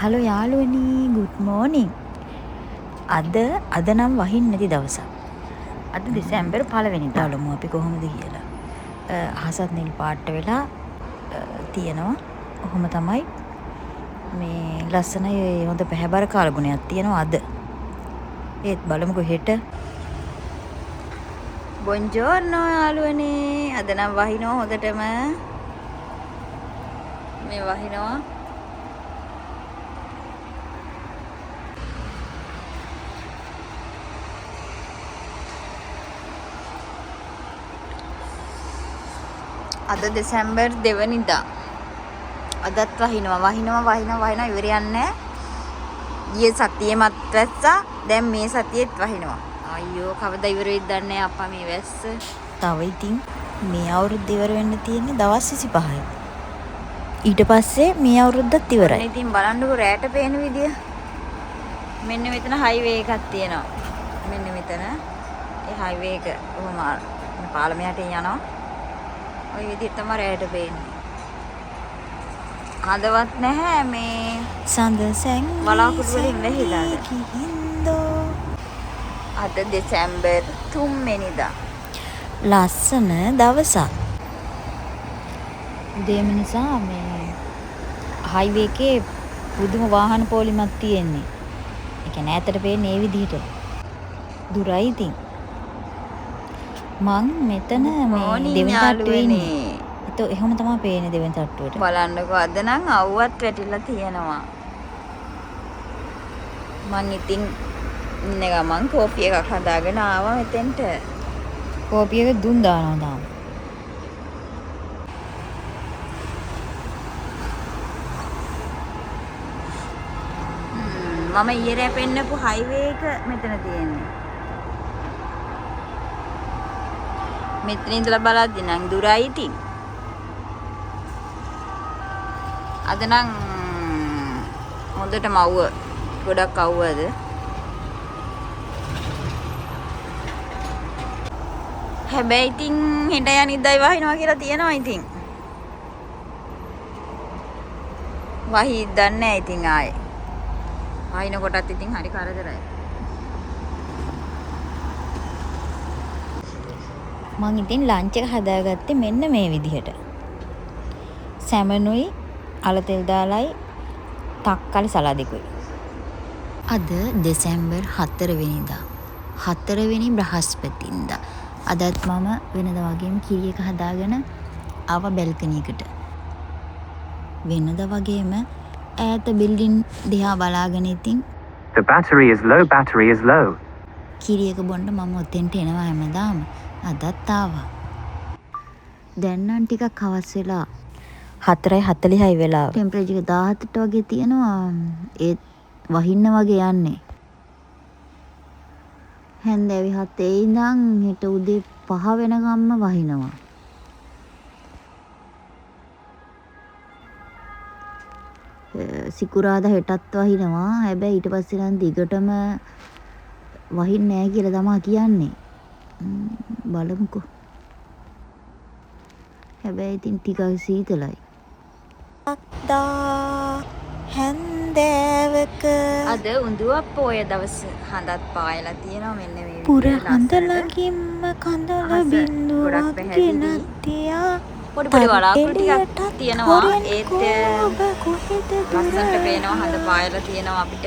Hello යාළුවනි good morning. අද නම් වහින්න නැති දවසක්. අද දෙසැම්බර් 1 වෙනිදා. බලමු අපි කොහොමද කියලා. අහසත් නිල් පාට වෙලා තියෙනවා. ඔහොම තමයි. මේ ලස්සනයි හොඳ පැහැබර කාලගුණයක් තියෙනවා අද. ඒත් බලමුකෝ හෙට. බොන්ජෝර්නෝ යාළුවනේ. අද නම් වහිනවා හොඳටම. මේ වහිනවා. අද දෙසැම්බර් 2 වෙනිදා. අදත් වහිනවා ඉවර යන්නේ. ගිය සතියේමත් වැස්සා. දැන් මේ සතියේත් වහිනවා. අයියෝ කවදා ඉවර වෙයිද දන්නේ අප්පා මේ වැස්ස. තව ඉතින් මේ අවුරුද්ද ඉවර වෙන්න තියෙන්නේ දවස් 25යි. ඊට පස්සේ මේ අවුරුද්දත් ඉවරයි. ඉතින් බලන්නකෝ රැට පේන විදිය. මෙන්න මෙතන හයිවේ එකක් තියෙනවා. මෙන්න මෙතන. ඒ හයිවේ එක කොහොම පාලම යටින් යනවා. ඔය විදිහට තමයි රැට පේන්නේ. හදවත් නැහැ මේ සඳ සැන් වලාකුළු වලින් වැහිලාද. අද දෙසැම්බර් 3 වෙනිදා. ලස්සන දවසක්. උදේම නිසා මේ හයිවේ එකේ පුදුම වාහන පොලිමක් තියෙන්නේ. ඒ කියන්නේ ඈතට පේන්නේ මේ විදිහට. දුරයි ඉතින්. මං මෙතන මේ දෙවෙනි තට්ටුවේ ඉන්නේ. ඒතෝ එහෙම තමයි පේන්නේ දෙවෙනි තට්ටුවට. බලන්නකෝ අද නම් අවුවත් වැටිලා තියෙනවා. මං ඉතින් ඉන්න ගමන් කෝපි එකක් හදාගෙන ආවා මෙතෙන්ට. කෝපි එක දුන් දානවා තාම. මම ඊයේ පෙන්නපු හයිවේ එක මෙතන තියෙන්නේ. මෙතන ඉඳලා බලද්දි නම් දුරයි ඉතින්. අද නම් හොඳටම අවුව ගොඩක් අවුවද. හැබැයි ඉතින් හෙට යනිද්දායි වහිනවා කියලා තියෙනවා ඉතින්. වහිද්ද නැහැ ඉතින් ආයේ. වහින කොටත් ඉතින් හරි කරදරයි. මං ඉතින් ලන්ච් එක හදාගත්තේ මෙන්න මේ විදිහට. සැමනුයි අල තෙල් දාලයි තක්කාලි සලාදෙකුයි. අද දෙසැම්බර් 4 වෙනිදා. 4 වෙනි බ්‍රහස්පතින්දා. අදත් මම වෙනදා වගේම කිරි එක හදාගෙන ආවා බැල්කනි එකට. වෙනදා වගේම ඈත බිල්ඩින් දිහා බලාගෙන ඉතින් The battery is low. කිරි එක බොන්න මම ඔතෙන්ට එනවා හැමදාම. අදත් ආවා. දැන් නම් ටිකක් හවස් වෙලා 4:46යි වෙලාව. ටෙම්පරේචර් එක 17ට වගේ තියෙනවා. ඒත් වහින්න වගේ යන්නේ. හැන්දෑවේ 7 ඉඳන් හෙට උදේ 5 වෙනකම්ම වහිනවා. සිකුරාදා හෙටත් වහිනවා. හැබැයි ඊට පස්සේ නම් දිගටම වහින්නේ නැහැ කියලා තමයි කියන්නේ. බලමුකෝ. හැබැයි ඉතින් ටිකක් සීතලයි. හැන්දෑවක අද උඳුවක් පොය දවස හඳත් පායලා තියෙනවා මෙන්න මේ විදිහට. පුර හඳ ළඟින්ම කඳල බින්දුවක් ගෙනත් තියා පොඩි පොඩි වලාකුළු ටිකක් තියෙනවා. ඒත් ලස්සනට පේනවා හඳ පායලා තියෙනවා අපිට.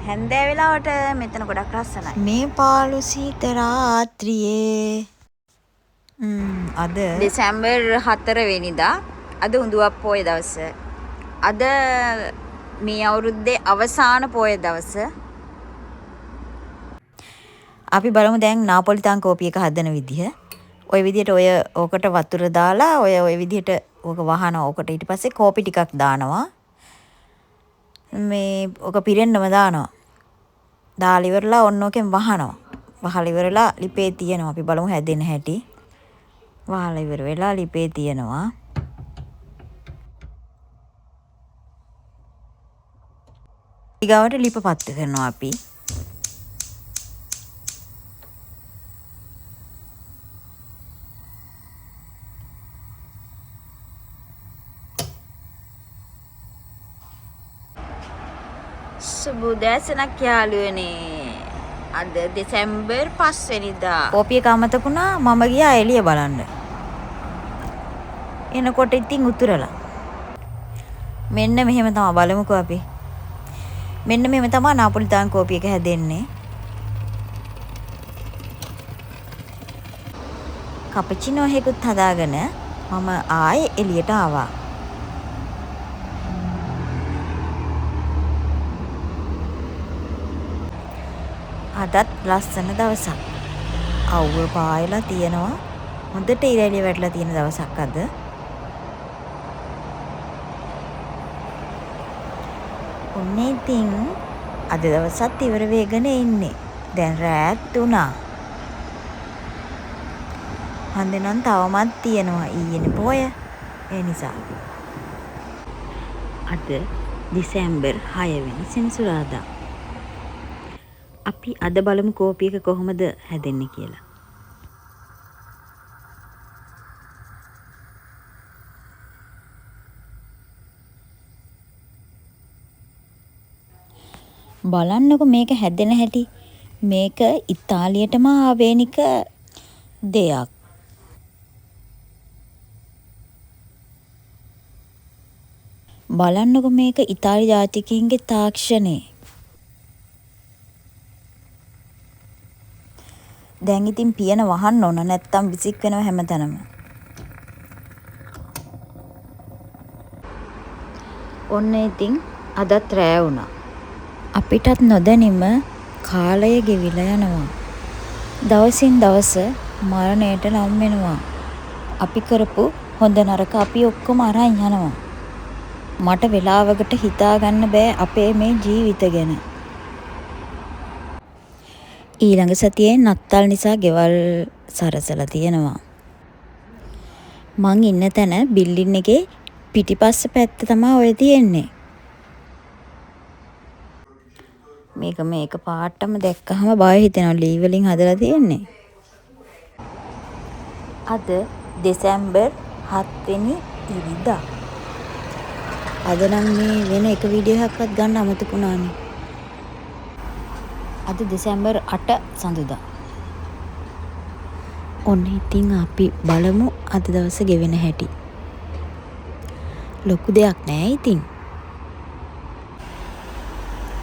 හැන්දෑ වෙලාවට මෙතන ගොඩක් ලස්සනයි. මේ පාළු සීත රාත්‍රියේ අද දෙසැම්බර් 4 වෙනිදා. අද උඳුවක් පොය දවස. අද මේ අවුරුද්දේ අවසාන පොය දවස. අපි බලමු දැන් නාපොලිතාන් කෝපි එක හදන විදිහ. ওই විදිහට ඕකට වතුර දාලා ඔය විදිහට ඕක වහනවා. ඕකට ඊට පස්සේ කෝපි ටිකක් දානවා. මේ ඕක පිරෙන්නම දානවා. දාලා ඉවරලා ඔන්න ඕකෙන් වහනවා. වහලා ඉවරලා ලිපේ තියනවා. අපි බලමු හැදෙන හැටි. වහලා ඉවර වෙලා ලිපේ තියනවා. ඊගාවට ලිප පත්තු කරනවා අපි. සුබෝදෑසනක් යාළුවනේ. අද දෙසැම්බර් 5 වෙනිදා. කෝපිය කමතකුණා මම ගියා එළිය බලන්න. එනකොට ඉතින් උතුරලා. මෙන්න මෙහෙම තමයි බලමුකෝ අපි. මෙන්න මෙහෙම තමයි නාපොලිතාන් කෝපි එක හැදෙන්නේ. කපචිනෝ එකකුත් හදාගෙන මම ආයේ එළියට ආවා. අදත් ලස්සන දවසක්. අවුව පායලා තියෙනවා. හොඳට ඉර එළිය වැටලා තියෙන දවසක් අද. ඔන්නේ ඉතින් අද දවසත් ඉවර වෙගෙන ඉන්නේ. දැන් රාත් 3. හන්දේ නම් තවමත් තියෙනවා ඊයේනේ පොය. ඒ නිසා. අද දෙසැම්බර් 6 වෙනි සෙනසුරාදා. අපි අද බලමු කෝපි එක කොහොමද හැදෙන්නේ කියලා. බලන්නකො මේක හැදෙන හැටි. මේක ඉතාලියටම ආවේනික දෙයක්. බලන්නකො මේක ඉතාලි ජාතිකයින්ගේ තාක්ෂණය. දැන් ඉතින් පියන වහන්න ඕන නැත්තම් විසික් වෙනවා හැමතැනම. ඔන්න ඉතින් අදත් රෑ වුණා. අපිටත් නොදැනීම කාලය ගෙවිලා යනවා. දවසින් දවස මරණයට ලම් වෙනවා. අපි කරපු හොඳ නරක අපි ඔක්කොම අරන් යනවා. මට වෙලාවකට හිතා ගන්න බෑ අපේ මේ ජීවිත ගැන. ඊළඟ සතියේ නත්තල් නිසා ගෙවල් සරසලා තියෙනවා. මං ඉන්න තැන බිල්ඩින් එකේ පිටිපස්ස පැත්ත තමයි ඔය තියෙන්නේ. මේක පාටම දැක්කහම බය හිතෙනවා ලී වලින් හදලා තියෙන්නේ. අද දෙසැම්බර් 7 වෙනි ඉරිදා. අද නම් මේ වෙන එක වීඩියෝ එකක්වත් ගන්න අමතකුණානේ. අද දෙසැම්බර් 8 සඳුදා. ඔන්න ඉතින් අපි බලමු අද දවස ගෙවෙන හැටි. ලොකු දෙයක් නෑ ඉතින්.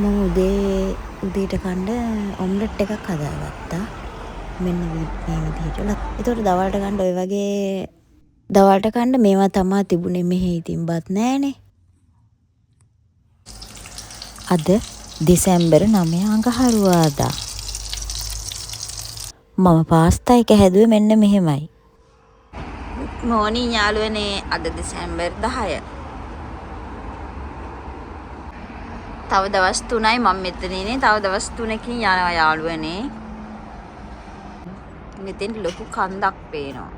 මම උදේට කන්න ඔම්ලට් එකක් හදාගත්තා. මෙන්න මේ විදිහට. ඒතකොට දවල්ට කන්න ඔය වගේ දවල්ට කන්න මේවා තමයි තිබුණේ. මෙහෙ ඉතින් බත් නෑනේ. අද දෙසැම්බර් 9 අඟහරුවාදා. මම පාස්තා එක හැදුවේ මෙන්න මෙහෙමයි. මෝර්නිං යාළුවනේ. අද දෙසැම්බර් 10. තව දවස් 3යි මම මෙතන ඉන්නේ. තව දවස් 3කින් යනවා යාළුවනේ. මෙතෙන් ලොකු කන්දක් පේනවා.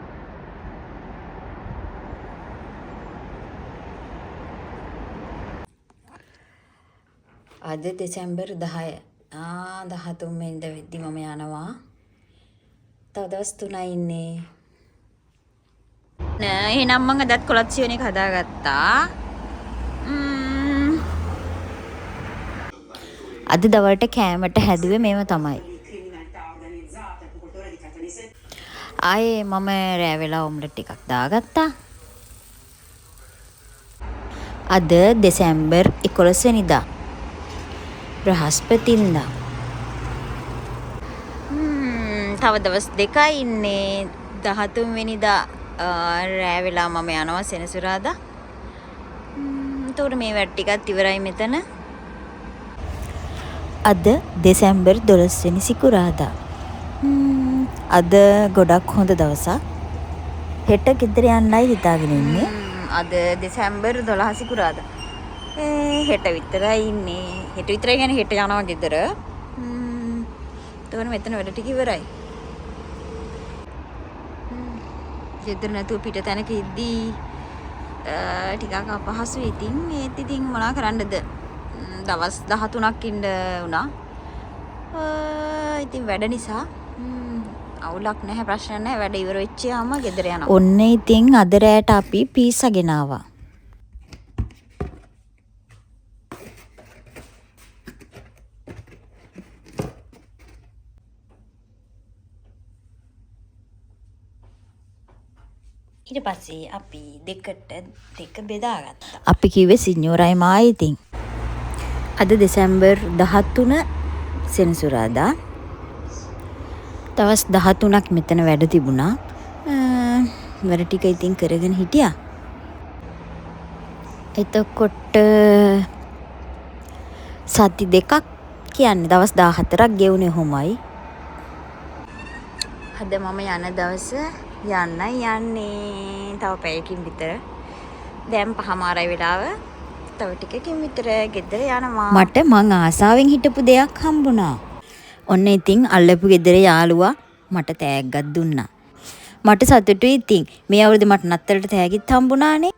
අද දෙසැම්බර් 10. 13 වෙනිදා වෙද්දි මම යනවා. තව දවස් 3යි ඉන්නේ. එහෙනම් මම අදත් කොලොක්සියෝන් එක හදාගත්තා. අද දවල්ට කෑමට හැදුවේ මේව තමයි. ආයේ මම රෑ වෙලා ඔම්ලට් එකක් දාගත්තා. අද දෙසැම්බර් 11 වෙනිදා. බ්‍රහස්පතින්දා. තව දවස් 2යි ඉන්නේ. 13 වෙනිදා රෑ වෙලා මම යනවා සෙනසුරාදා. එතකොට මේ වැඩ ටිකත් ඉවරයි මෙතන. අද දෙසැම්බර් 12 වෙනි සිකුරාදා. අද ගොඩක් හොඳ දවසක්. හෙට ගෙදර යන්නයි හිතාගෙන ඉන්නේ. අද දෙසැම්බර් 12 සිකුරාදා. හෙට විතරයි ඉන්නේ. හෙට විතරයි කියන්නේ හෙට යනවා ගෙදර. එතකොට මෙතන වැඩ ටික ඉවරයි. ගෙදර නැතුව පිට තැනක ඉද්දී ටිකක් අපහසුයි ඉතින්. ඒත් ඉතින් මොනා කරන්නද? දවස් 13ක් ඉන්න වුණා. ඉතින් වැඩ නිසා අවුලක් නැහැ, ප්‍රශ්න නැහැ. වැඩ ඉවර වෙච්ච යාම ගෙදර යනවා. ඔන්න ඉතින් අද රෑට අපි පීසා ගෙනාවා. ඊට පස්සේ අපි දෙක බෙදාගත්තා. අපි කිව්වේ සිඤ්ඤෝරයි මායි ඉතින්. අද දෙසැම්බර් 13 සෙනසුරාදා. දවස් 13ක් මෙතන වැඩ තිබුණා. වැඩ ටික ඉතින් කරගෙන හිටියා. එතකොට සති දෙකක් කියන්නේ දවස් 14ක් ගෙවුනේ කොහොමයි. අද මම යන දවස යන්නයි යන්නේ. තව පැයකින් විතර. දැන් 5:00 වෙලාව. තව ටිකකින් විතර ගෙදර යනවා. මට මං ආසාවෙන් හිටපු දෙයක් හම්බුණා. ඔන්න ඉතින් අල්ලපු ගෙදර යාළුවා මට තෑග්ගක් දුන්නා. මට සතුටුයි ඉතින්. මේ අවුරුද්දේ මට නත්තලට තෑගිත් හම්බුණානේ.